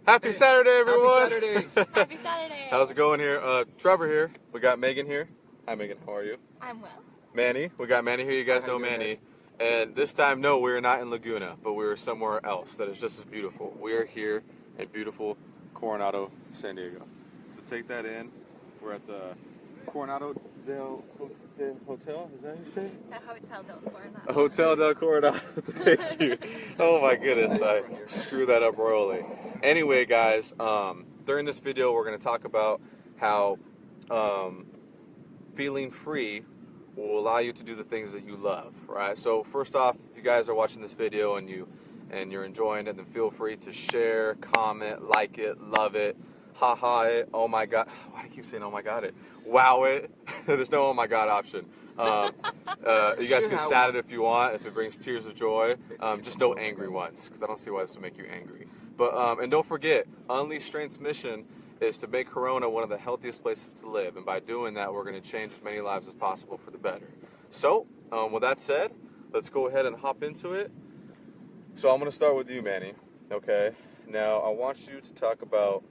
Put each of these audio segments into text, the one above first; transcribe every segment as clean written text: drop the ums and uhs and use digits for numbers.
Happy Saturday, everyone! Happy Saturday! Happy Saturday! How's it going here? Trevor here. We got Megan here. Hi, Megan. How are you? I'm well. Manny. We got Manny here. You guys How know you doing, Manny. guys? And this time, no, we're not in Laguna, but we're somewhere else that is just as beautiful. We are here in beautiful Coronado, San Diego. So take that in. We're at the Coronado del Hotel. Is that how you say it? The Hotel del Coronado. A Hotel del Coronado. Thank you. Oh my goodness, I screwed that up royally. Anyway, guys, during this video, we're going to talk about how feeling free will allow you to do the things that you love, right? So first off, if you guys are watching this video and you're enjoying it, then feel free to share, comment, like it, love it, haha it, oh my god. Why do I keep saying oh my god it? Wow it. There's no oh my god option. You guys can sad it if you want, if it brings tears of joy. Just no angry ones, because I don't see why this would make you angry. But and don't forget, Unleash Strength's mission is to make Corona one of the healthiest places to live, and by doing that, we're going to change as many lives as possible for the better. So, with that said, let's go ahead and hop into it. So I'm going to start with you, Manny. Okay. Now I want you to talk about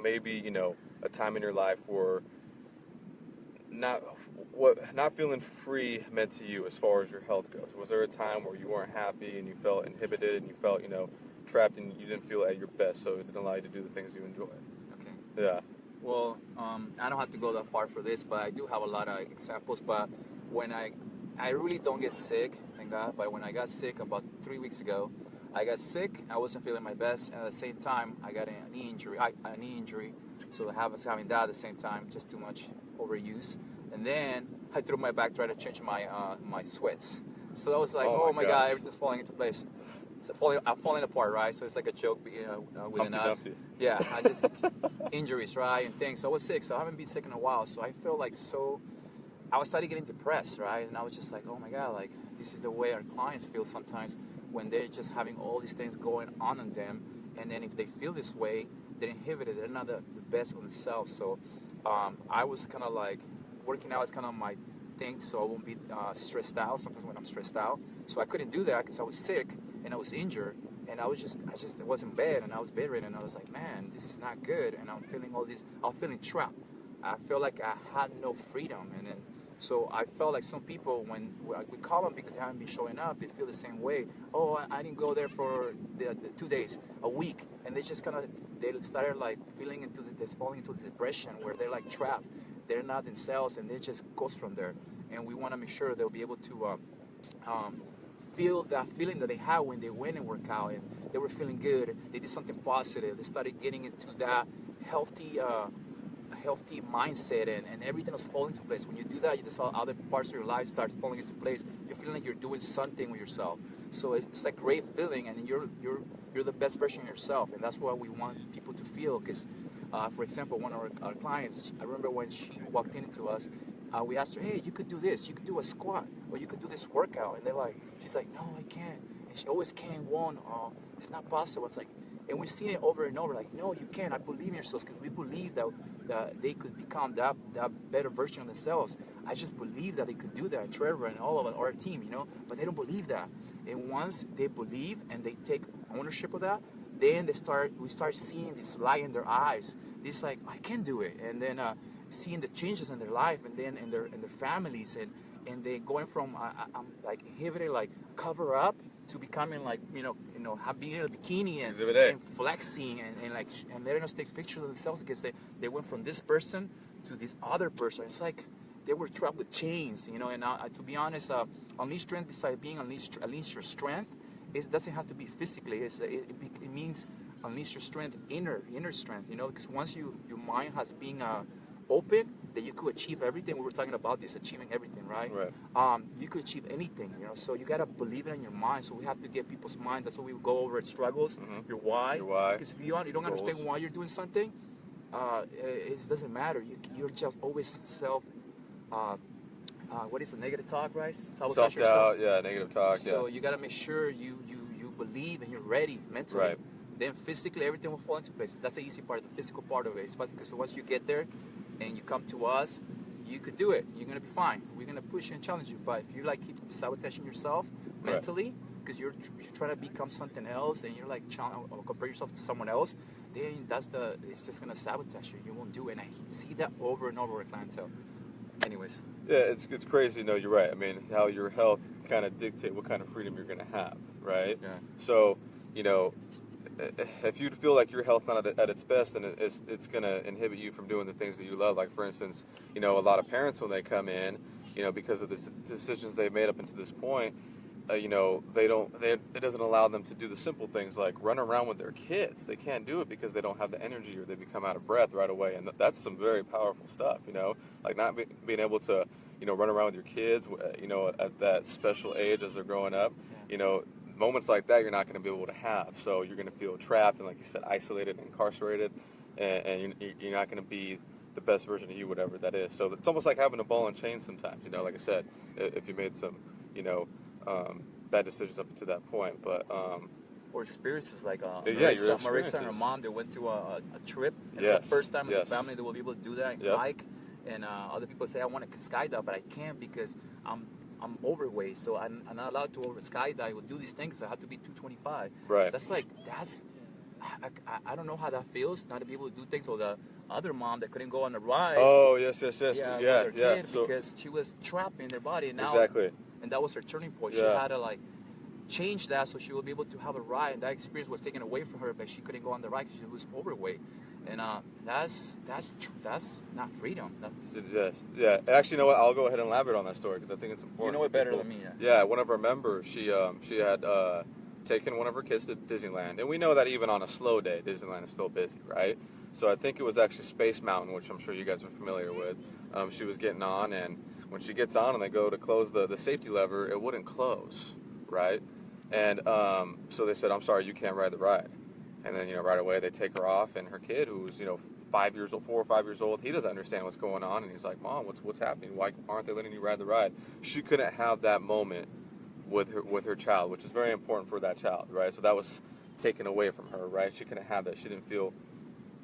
maybe a time in your life where not feeling free meant to you as far as your health goes. Was there a time where you weren't happy and you felt inhibited and you felt trapped and you didn't feel at your best, so it didn't allow you to do the things you enjoy? Okay. Yeah. Well, I don't have to go that far for this, but I do have a lot of examples. But when I really don't get sick, thank God. But when I got sick about 3 weeks ago, I got sick. I wasn't feeling my best, and at the same time, I got a knee injury. So I was having that at the same time, just too much overuse. And then I threw my back, tried to change my my sweats. So I was like, oh my God, everything's falling into place. I'm falling apart, right? So it's like a joke, within us. Humpty. Yeah, I just injuries, right, and things. So I was sick, so I haven't been sick in a while. So I feel like I was starting getting depressed, right? And I was just like, oh my God, like this is the way our clients feel sometimes when they're just having all these things going on in them. And then if they feel this way, they're inhibited. They're not the best of themselves. So I was kind of like working out is kind of my thing, so I won't be stressed out. Sometimes when I'm stressed out, so I couldn't do that because I was sick and I was injured, and I was in bed and I was bedridden, and I was like, man, this is not good, and I'm feeling all this. I'm feeling trapped. I felt like I had no freedom, and then so I felt like some people when we call them because they haven't been showing up, they feel the same way. Oh, I didn't go there for the 2 days, a week, and they just they started like falling into this depression where they're like trapped. They're not themselves, and it just goes from there. And we want to make sure they'll be able to feel that feeling that they had when they went and worked out, and they were feeling good. They did something positive. They started getting into that healthy mindset, and everything was falling into place. When you do that, you just saw other parts of your life start falling into place. You're feeling like you're doing something with yourself. So it's a great feeling, and you're the best version of yourself, and that's what we want people to feel. Because for example, one of our clients, I remember when she walked into us, we asked her, hey, you could do this, you could do a squat, or you could do this workout. And she's like, no, I can't. And she always can't, oh, it's not possible. It's like, and we see it over and over, like, no, you can't. I believe in yourselves, because we believe that they could become that better version of themselves. I just believe that they could do that, and Trevor and all of us, our team, but they don't believe that. And once they believe and they take ownership of that, then we start seeing this light in their eyes. This like, I can do it. And then seeing the changes in their life, and then in their families, and they going from I'm like inhibited, like cover up, to becoming like being in a bikini and flexing and letting us take pictures of themselves, because they went from this person to this other person. It's like they were trapped with chains, and to be honest, unleash strength, besides being unleash your strength, it doesn't have to be physically. It means unleash your strength, inner strength, because once your mind has been open, that you could achieve everything. We were talking about this, achieving everything, right? You could achieve anything, so you got to believe it in your mind. So we have to get people's mind. That's what we go over at struggles, your why. Because if you don't understand why you're doing something, it doesn't matter. You're just always what is the negative talk, right? Self-doubt, yeah, negative talk. So you got to make sure you believe and you're ready mentally. Right. Then physically, everything will fall into place. That's the easy part, the physical part of it. It's because once you get there and you come to us, you could do it. You're going to be fine. We're going to push you and challenge you. But if you keep sabotaging yourself mentally, because you're trying to become something else, and you're like trying to compare yourself to someone else, then it's just gonna sabotage you. You won't do it. And I see that over and over with clientele. Anyways. Yeah, it's crazy. No, you're right. I mean, how your health kind of dictate what kind of freedom you're going to have, right? Yeah. So, you know, if you feel like your health's not at its best, then it's going to inhibit you from doing the things that you love. Like, for instance, you know, a lot of parents, when they come in, you know, because of the decisions they've made up until this point, you know, it doesn't allow them to do the simple things like run around with their kids. They can't do it because they don't have the energy, or they become out of breath right away. And that's some very powerful stuff, you know, like not being able to, you know, run around with your kids, you know, at that special age as they're growing up. You know, moments like that you're not going to be able to have. So you're going to feel trapped and, like you said, isolated and incarcerated, and you're not going to be the best version of you, whatever that is. So it's almost like having a ball and chain sometimes, you know, like I said, if you made some, you know, bad decisions up to that point. But or experiences like Marissa and her mom, they went to a trip. It's Yes. the first time as a Yes. family they will be able to do that and Yep. hike. And other people say, I want to skydive, but I can't because I'm overweight, so I'm not allowed to skydive or do these things. So I have to be 225. Right. I don't know how that feels, not to be able to do things. Or the other mom that couldn't go on the ride. Oh, yes. with Yeah. her kid So because she was trapped in their body. And now, exactly. and that was her turning point. She Yeah. had to like change that so she would be able to have a ride. And that experience was taken away from her, but she couldn't go on the ride because she was overweight. And that's not freedom. Yes. Yeah. Actually, you know what? I'll go ahead and elaborate on that story because I think it's important. You know it better than me. Yeah. One of our members, she had taken one of her kids to Disneyland, and we know that even on a slow day, Disneyland is still busy, right? So I think it was actually Space Mountain, which I'm sure you guys are familiar with. She was getting on, and when she gets on and they go to close the safety lever, it wouldn't close, right? And so they said, I'm sorry, you can't ride the ride. And then, you know, right away they take her off, and her kid, who's, you know, 4 or 5 years old, he doesn't understand what's going on, and he's like, Mom, what's happening? Why aren't they letting you ride the ride? She couldn't have that moment with her child, which is very important for that child, right? So that was taken away from her, right? She couldn't have that. She didn't feel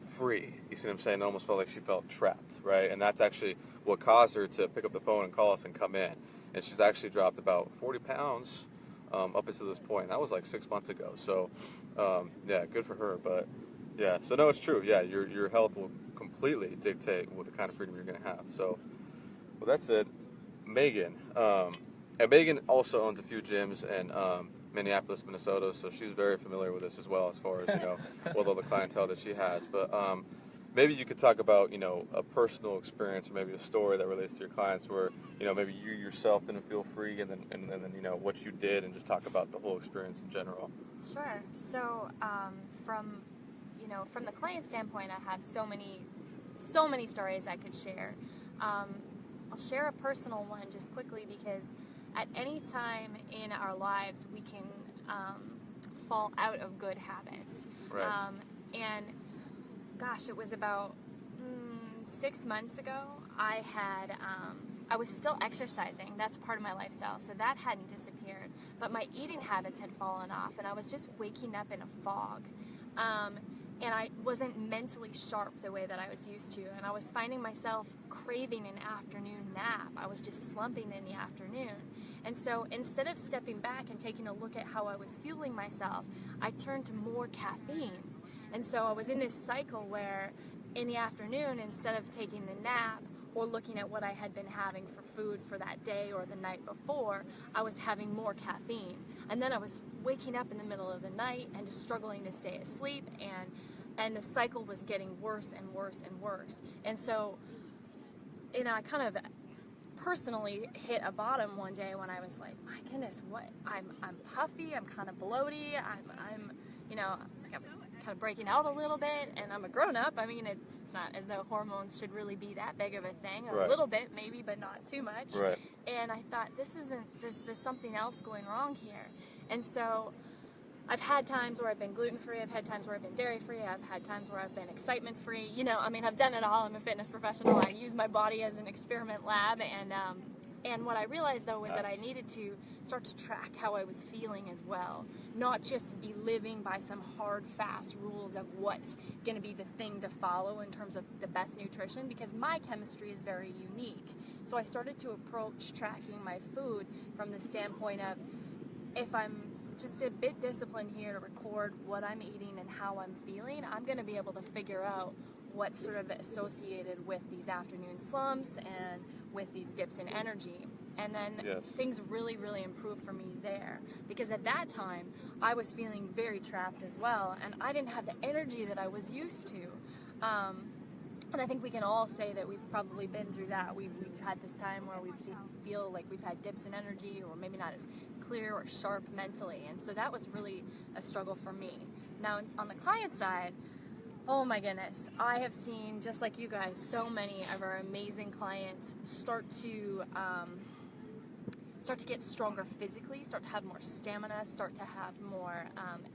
free. You see what I'm saying? It almost felt like she felt trapped, right? And that's actually what caused her to pick up the phone and call us and come in. And she's actually dropped about 40 pounds up until this point. That was like 6 months ago. So, yeah, good for her. But, yeah, so no, it's true. Yeah, your health will completely dictate what the kind of freedom you're going to have. So, well, that's it. Megan. And Megan also owns a few gyms in Minneapolis, Minnesota, so she's very familiar with this as well, as far as, you know, with all the clientele that she has. But maybe you could talk about, you know, a personal experience or maybe a story that relates to your clients where, you know, maybe you yourself didn't feel free, and then you know, what you did, and just talk about the whole experience in general. Sure. So from the client standpoint, I have so many stories I could share. I'll share a personal one just quickly because at any time in our lives we can fall out of good habits. Right. And gosh, it was about 6 months ago. I was still exercising. That's part of my lifestyle, so that hadn't disappeared. But my eating habits had fallen off, and I was just waking up in a fog. And I wasn't mentally sharp the way that I was used to, and I was finding myself craving an afternoon nap. I was just slumping in the afternoon. And so instead of stepping back and taking a look at how I was fueling myself, I turned to more caffeine. And so I was in this cycle where in the afternoon, instead of taking the nap or looking at what I had been having for food for that day or the night before, I was having more caffeine. And then I was waking up in the middle of the night and just struggling to stay asleep, and the cycle was getting worse and worse and worse. And so, you know, I kind of personally hit a bottom one day when I was like, my goodness, what? I'm puffy, I'm kind of bloaty, I'm you know, I'm kind of breaking out a little bit, and I'm a grown-up. I mean, it's not as though hormones should really be that big of a thing. Right. A little bit, maybe, but not too much. Right. And I thought, there's something else going wrong here. And so I've had times where I've been gluten-free, I've had times where I've been dairy-free, I've had times where I've been excitement-free. You know, I mean, I've done it all. I'm a fitness professional. I use my body as an experiment lab, and what I realized, though, was that I needed to start to track how I was feeling as well, not just be living by some hard, fast rules of what's going to be the thing to follow in terms of the best nutrition, because my chemistry is very unique. So I started to approach tracking my food from the standpoint of, if I'm just a bit disciplined here to record what I'm eating and how I'm feeling, I'm going to be able to figure out what's sort of associated with these afternoon slumps and with these dips in energy. And then things really, really improved for me there. Because at that time, I was feeling very trapped as well, and I didn't have the energy that I was used to. And I think we can all say that we've probably been through that. We've had this time where we feel like we've had dips in energy, or maybe not as clear or sharp mentally. And so that was really a struggle for me. Now, on the client side, oh my goodness, I have seen, just like you guys, so many of our amazing clients start to get stronger physically, start to have more stamina, start to have more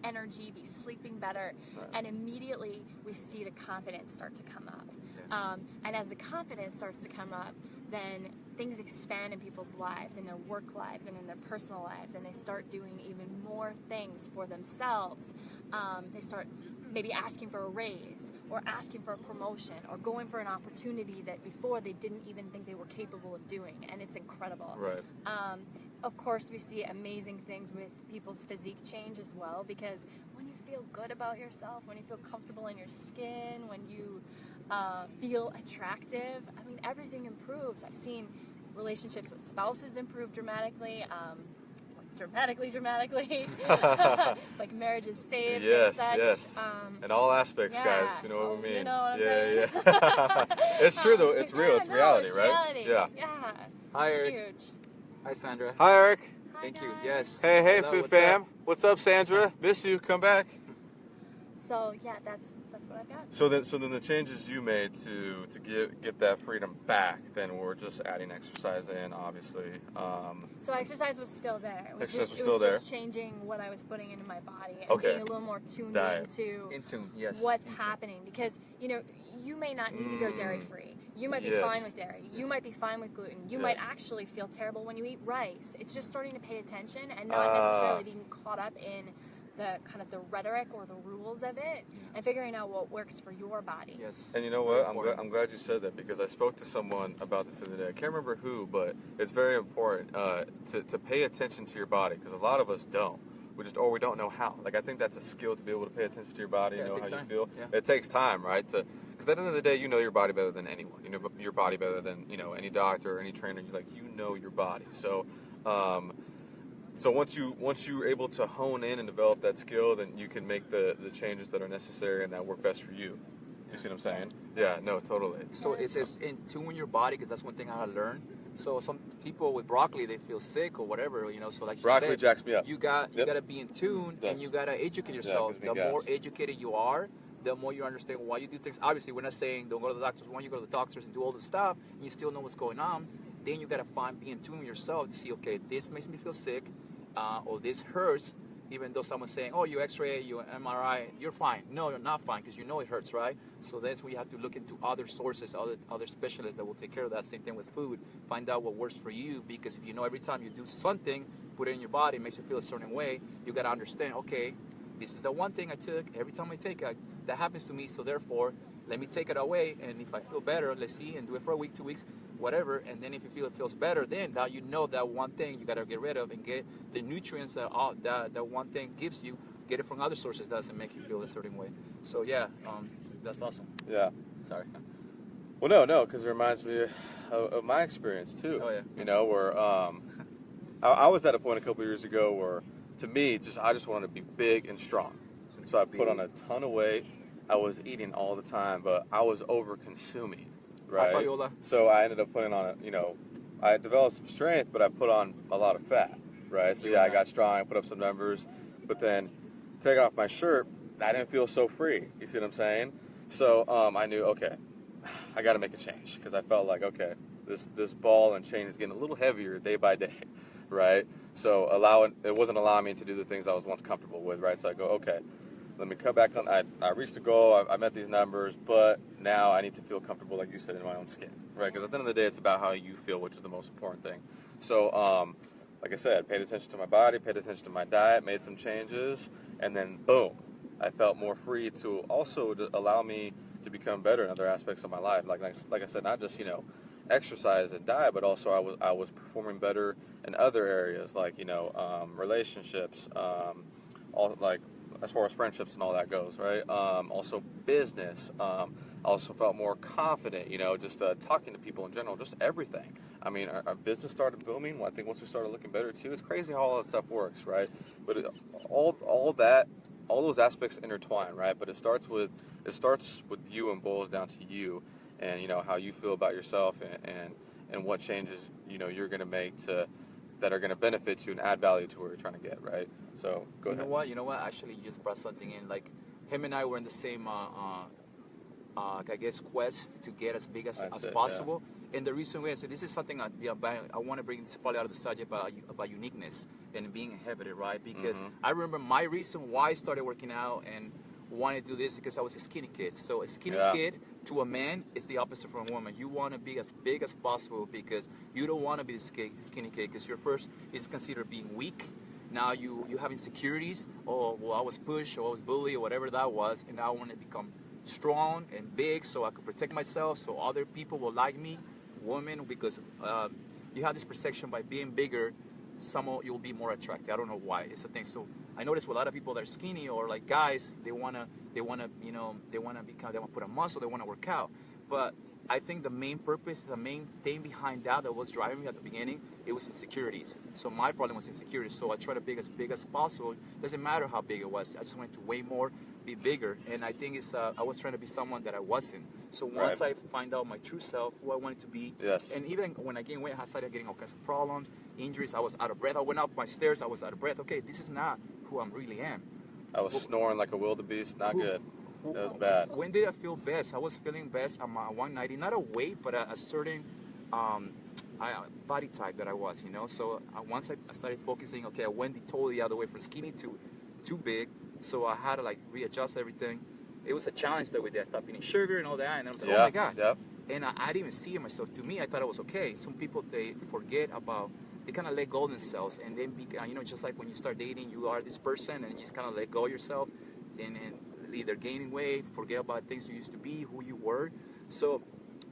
energy, be sleeping better, and immediately we see the confidence start to come up. And as the confidence starts to come up, then things expand in people's lives, in their work lives, and in their personal lives, and they start doing even more things for themselves. They start maybe asking for a raise, or asking for a promotion, or going for an opportunity that before they didn't even think they were capable of doing, and it's incredible. Right. Of course, we see amazing things with people's physique change as well, because when you feel good about yourself, when you feel comfortable in your skin, when you feel attractive, I mean, everything improves. I've seen relationships with spouses improve dramatically. Dramatically. Like marriages saved and such. Yes. In all aspects, guys, if you know what we mean. You know what I'm saying? Yeah. It's true, though. It's real. It's reality, it's right? Reality. Yeah. Hi, It's Eric. huge. Hi, Sandra. Hi, Eric. Hi, Thank you. guys. Yes. Hey, Hello, Foo what's fam. up? What's up, Sandra? Miss you. Come back. So yeah, that's what I've got. So then the changes you made to get that freedom back, then we're just adding exercise in, obviously. So exercise was still there. It was Exercise just, was it still was there. just changing what I was putting into my body and Okay. being a little more tuned Diet. into In tune, yes. what's In tune. happening. Because, you know, you may not need to go dairy-free. You might be Yes. fine with dairy. You Yes. might be fine with gluten. You might Yes. actually feel terrible when you eat rice. It's just starting to pay attention and not necessarily being caught up in the kind of the rhetoric or the rules of it, and figuring out what works for your body. Yes. And you know what? I'm glad you said that, because I spoke to someone about this the other day. I can't remember who, but it's very important to pay attention to your body, because a lot of us don't. We don't know how. Like, I think that's a skill, to be able to pay attention to your body, Yeah, it know takes how you time. feel. Yeah. It takes time, right? Because at the end of the day, you know your body better than anyone. You know your body better than any doctor or any trainer. You know your body. So. So once you're able to hone in and develop that skill, then you can make the changes that are necessary and that work best for you. You see what I'm saying? Yeah, no, totally. So it says in tune with your body, because that's one thing I had to learn. So some people with broccoli, they feel sick or whatever, So like you Broccoli said, jacks me up. you got to be in tune, and you got to educate yourself. gives me The gas. more educated you are, the more you understand why you do things. Obviously, we're not saying don't go to the doctors. When you go to the doctors and do all the stuff, and you still know what's going on, then you got to be in tune with yourself to see, okay, this makes me feel sick, or this hurts. Even though someone's saying, oh, you X-ray, you MRI, you're fine. No, you're not fine, because you know it hurts, right? So that's where you have to look into other sources, other specialists that will take care of that. Same thing with food. Find out what works for you, because if you know every time you do something, put it in your body, it makes you feel a certain way, you got to understand, okay, this is the one thing I took. Every time I take it, that happens to me, so therefore, let me take it away, and if I feel better, let's see, and do it for a week, 2 weeks, whatever, and then if you feel it feels better, then now you know that one thing you got to get rid of and get the nutrients that one thing gives you, get it from other sources that doesn't make you feel a certain way. So yeah, that's awesome. Yeah. Sorry. Well, no, because it reminds me of my experience too. Oh yeah. Where I was at a point a couple years ago where, to me, I just wanted to be big and strong. So I put on a ton of weight. I was eating all the time, but I was over consuming, right? Viola. So I ended up putting on I developed some strength, but I put on a lot of fat, right? So yeah, I got strong, put up some numbers, but then take off my shirt, I didn't feel so free. You see what I'm saying? So I knew, okay, I got to make a change, because I felt like, okay, this ball and chain is getting a little heavier day by day, right? So it wasn't allowing me to do the things I was once comfortable with, right? So I go, okay, let me cut back on. I reached the goal. I met these numbers, but now I need to feel comfortable, like you said, in my own skin, right? Because at the end of the day, it's about how you feel, which is the most important thing. So, like I said, paid attention to my body, paid attention to my diet, made some changes, and then boom, I felt more free to also allow me to become better in other aspects of my life. Like I said, not just exercise and diet, but also I was performing better in other areas, like, you know, relationships, all, like, as far as friendships and all that goes, right? Also business. I also felt more confident, you know, just talking to people in general, just everything. I mean, our business started booming. I think once we started looking better too, it's crazy how all that stuff works, right? But all that, all those aspects intertwine, right? But it starts with you and boils down to you, and, you know, how you feel about yourself, and what changes, you know, you're going to make that are going to benefit you and add value to where you're trying to get, right? So go ahead. You know what? Actually, you just brought something in. Like, him and I were in the same, I guess, quest to get as big as possible. Yeah. And the reason why I said this is something I want to bring this probably out of the subject about uniqueness and being inhibited, right? Because I remember my reason why I started working out and wanted to do this because I was a skinny kid. So a skinny kid to a man is the opposite from a woman. You want to be as big as possible because you don't want to be the skinny kid, because your first is considered being weak. Now you have insecurities. Oh, well, I was pushed, or I was bullied, or whatever that was, and now I want to become strong and big so I could protect myself, so other people will like me, women, because you have this perception by being bigger, you'll be more attractive. I don't know why. It's a thing. So I notice with a lot of people that are skinny, or like guys, they wanna put on muscle, they wanna work out. But I think the main purpose, the main thing behind that was driving me at the beginning, it was insecurities. So my problem was insecurities. So I tried to be as big as possible. Doesn't matter how big it was. I just wanted to weigh more, be bigger. And I think I was trying to be someone that I wasn't. So once I find out my true self, who I wanted to be, and even when I gained weight, I started getting all kinds of problems, injuries. I was out of breath. I went up my stairs. I was out of breath. Okay, this is not who I really am. I was snoring like a wildebeest. Not good. That was bad. When did I feel best? I was feeling best at my 190, not a weight, but a certain body type that I was, you know. So once I started focusing, okay, I went totally the other way from skinny to too big. So I had to like readjust everything. It was a challenge that way. I stopped eating sugar and all that, and I was like, oh my God. Yep. And I didn't even see it myself. To me, I thought it was okay. Some people, they forget about, they kind of let go of themselves, and then you know, just like when you start dating, you are this person, and you just kind of let go of yourself, and either gaining weight, forget about things you used to be, who you were. So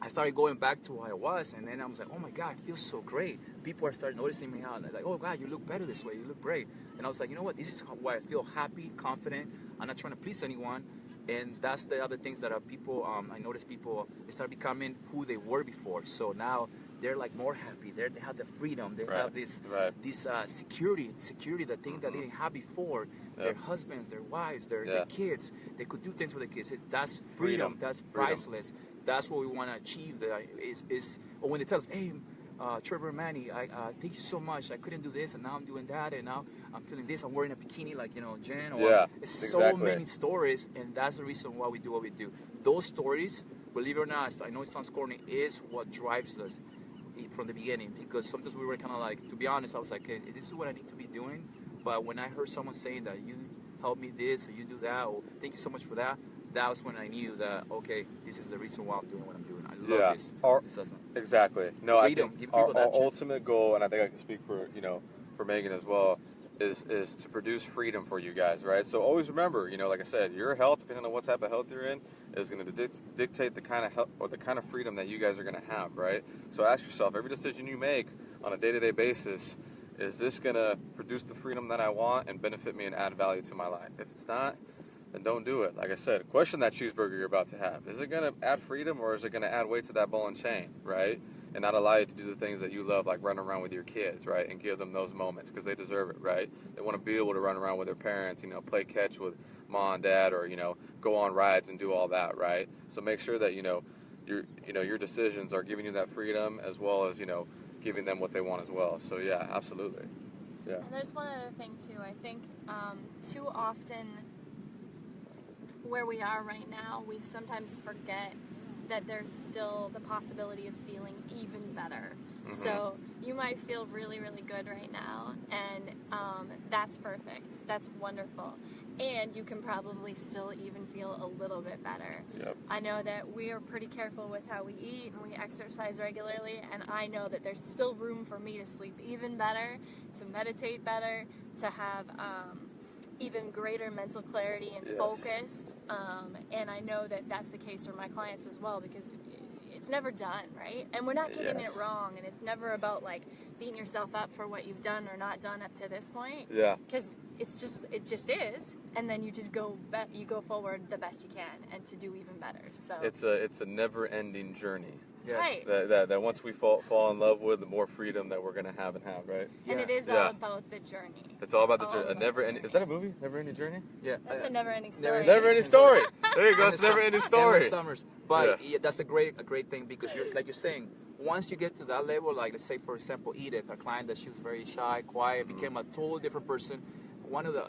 I started going back to who I was, and then I was like, oh my God, it feels so great. People are starting noticing me out, like, oh God, you look better this way, you look great. And I was like, you know what, this is why I feel happy, confident. I'm not trying to please anyone. And that's the other things that people, I noticed people, they start becoming who they were before. So now they're like more happy. They have the freedom. They have this security, the thing that they didn't have before. Their husbands, their wives, their kids. They could do things for their kids. That's freedom. That's priceless. That's what we want to achieve. Or when they tell us, hey, Trevor and Manny, thank you so much. I couldn't do this, and now I'm doing that, and now I'm feeling this. I'm wearing a bikini like, you know, Jen. It's so many stories, and that's the reason why we do what we do. Those stories, believe it or not, I know it sounds corny, is what drives us from the beginning. Because sometimes we were kind of like, to be honest, I was like, hey, this is what I need to be doing. But when I heard someone saying that you help me this, or you do that, or thank you so much for that, that was when I knew that, okay, this is the reason why I'm doing what I'm doing. I love this. Exactly. No, freedom. I think our ultimate goal, and I think I can speak for, you know, for Megan as well, is to produce freedom for you guys, right? So always remember, you know, like I said, your health, depending on what type of health you're in, is going to dictate the kind of health or the kind of freedom that you guys are going to have, right? So ask yourself, every decision you make on a day-to-day basis, is this going to produce the freedom that I want and benefit me and add value to my life? If it's not, then don't do it. Like I said, question that cheeseburger you're about to have. Is it going to add freedom, or is it going to add weight to that ball and chain, right? And not allow you to do the things that you love, like running around with your kids, right? And give them those moments, because they deserve it, right? They want to be able to run around with their parents, you know, play catch with mom and dad, or, you know, go on rides and do all that, right? So make sure that, you know, your decisions are giving you that freedom, as well as, you know, giving them what they want as well. So yeah, absolutely. Yeah. And there's one other thing too. I think too often where we are right now, we sometimes forget that there's still the possibility of feeling even better. Mm-hmm. So you might feel really, really good right now, and that's perfect. That's wonderful. And you can probably still even feel a little bit better. Yep. I know that we are pretty careful with how we eat, and we exercise regularly, and I know that there's still room for me to sleep even better, to meditate better, to have even greater mental clarity and focus, and I know that that's the case for my clients as well, because it's never done, right? And we're not getting Yes. it wrong, and it's never about like beating yourself up for what you've done or not done up to this point. Yeah. Because it just is, and then you just go forward the best you can, and to do even better. So It's a never-ending journey. right. That once we fall in love with, the more freedom that we're gonna have, right? And it is Yeah. all about the journey. It's all about the all journey. A about never-ending. the Is that a movie? Never-ending journey. Yeah. That's a never-ending story. Never-ending story. There you go. It's a never-ending story. Endless summers. But Yeah. that's a great thing, because you're, like you're saying, once you get to that level, like let's say for example Edith, our client, that she was very shy, quiet, became a totally different person.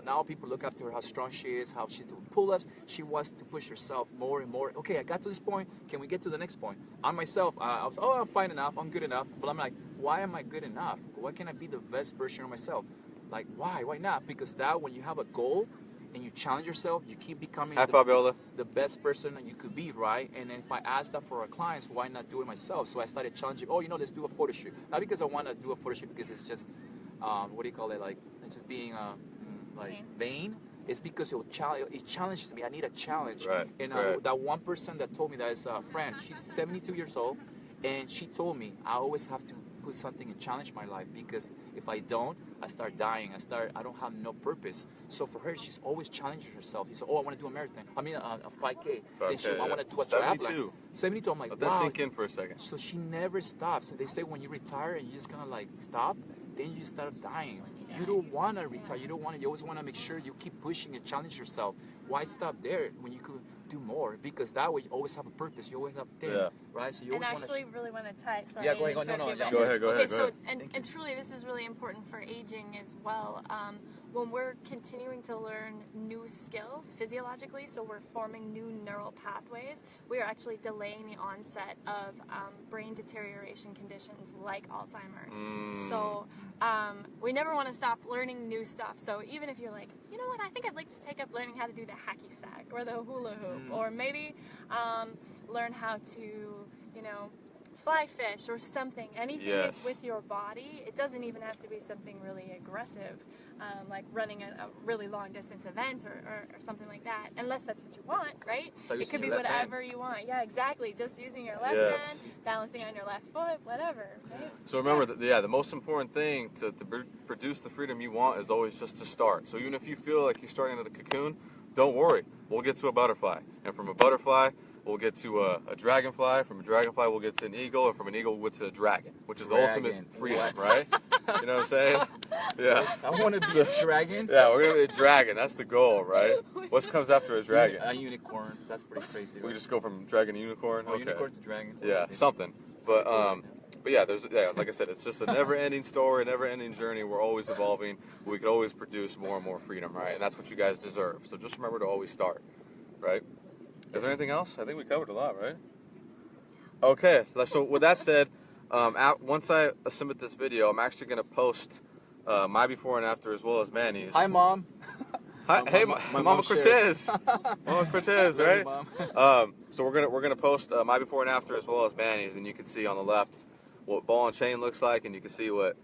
Now people look up to her, how strong she is, how she's doing pull-ups. She wants to push herself more and more. Okay, I got to this point. Can we get to the next point? I myself, I was, I'm fine enough. I'm good enough. But I'm like, why am I good enough? Why can't I be the best version of myself? Like, why? Why not? Because that when you have a goal and you challenge yourself, you keep becoming Hi, Fabiola. the best person that you could be, right? And then if I ask that for our clients, why not do it myself? So I started challenging, let's do a photo shoot. Not because I want to do a photo shoot because it's just, what do you call it? Like, it's just being, vain. It's because it challenges me. I need a challenge. Right, And right. that one person that told me, that is a friend, she's 72 years old, and she told me, I always have to put something and challenge my life, because if I don't, I start dying. I don't have no purpose. So for her, she's always challenging herself. She said, I want to do a marathon. I mean, a 5K. Then I want to do a triathlon. 72. 72. I'm like, Let that wow. sink in for a second. So she never stops. And they say when you retire and you just kind of like stop, then you start dying. That's when you You die. don't want to retire. You don't want to. You always want to make sure you keep pushing and challenge yourself. Why stop there when you could do more? Because that way you always have a purpose. You always have a thing, Yeah. right? So you And always actually, really want to tie. Sorry, Yeah, go ahead, to interrupt no, you, yeah. but- Go ahead, Okay, go so ahead. and truly, this is really important for aging as well. When we're continuing to learn new skills physiologically, so we're forming new neural pathways, we are actually delaying the onset of brain deterioration conditions like Alzheimer's. So we never want to stop learning new stuff. So even if you're like, you know what, I think I'd like to take up learning how to do the hacky sack or the hula hoop, or maybe learn how to, fly fish or something. Anything that's Yes. with your body. It doesn't even have to be something really aggressive, like running a really long distance event or something like that, unless that's what you want, right? Start It using could be your left hand. whatever you want. Yeah, exactly. Just using your left Yes. hand, balancing on your left foot, whatever. Right? So remember that, the most important thing to produce the freedom you want is always just to start. So even if you feel like you're starting at a cocoon, don't worry. We'll get to a butterfly. And from a butterfly, we'll get to a dragonfly. From a dragonfly, we'll get to an eagle. And from an eagle, we'll get to a dragon, which is the ultimate Dragon. freedom, What? right? You know what I'm saying? Yeah. I want to be a dragon. Yeah, we're going to be a dragon. That's the goal, right? What comes after a dragon? A unicorn. That's pretty crazy. We just go from dragon to unicorn? Oh, Okay. unicorn to dragon. Yeah, something. But yeah, like I said, it's just a never-ending story, a never-ending journey. We're always evolving. We could always produce more and more freedom, right? And that's what you guys deserve. So just remember to always start, right? Is there anything else? I think we covered a lot, right? Okay. So with that said, once I submit this video, I'm actually going to post my before and after as well as Manny's. Hi, Mom. Hi, hey, my Mama mom Cortez. Mama Cortez, Love you, right? Mom. So we're gonna post my before and after as well as Manny's, and you can see on the left what ball and chain looks like, and you can see what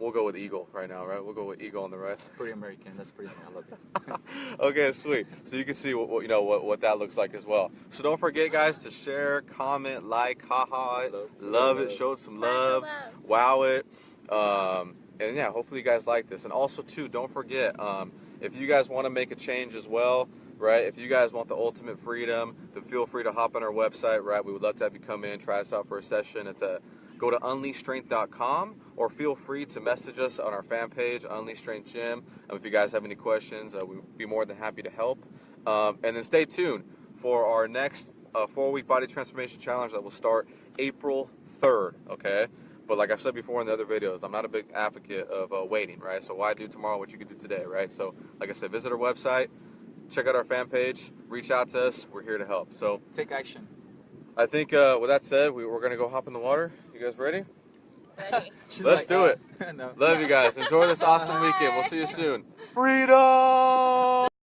we'll go with eagle right now, right? We'll go with eagle on the right. Pretty American. That's pretty. I love it. Okay, sweet. So you can see what that looks like as well. So don't forget, guys, to share, comment, like, haha, love it, show it some love, wow it, and yeah, hopefully you guys like this. And also too, don't forget, if you guys want to make a change as well, right? If you guys want the ultimate freedom, then feel free to hop on our website, right? We would love to have you come in, try us out for a session. Go to unleashstrength.com, or feel free to message us on our fan page, Unleash Strength Gym. If you guys have any questions, we'd be more than happy to help. And then stay tuned for our next 4-week body transformation challenge that will start April 3rd, okay? But like I've said before in the other videos, I'm not a big advocate of waiting, right? So why do tomorrow what you could do today, right? So like I said, visit our website, check out our fan page, reach out to us. We're here to help. So Take action. I think with that said, we're going to go hop in the water. You guys ready? Ready. She's Let's like, do it. No. Love you guys. Enjoy this awesome weekend. We'll see you soon. Freedom!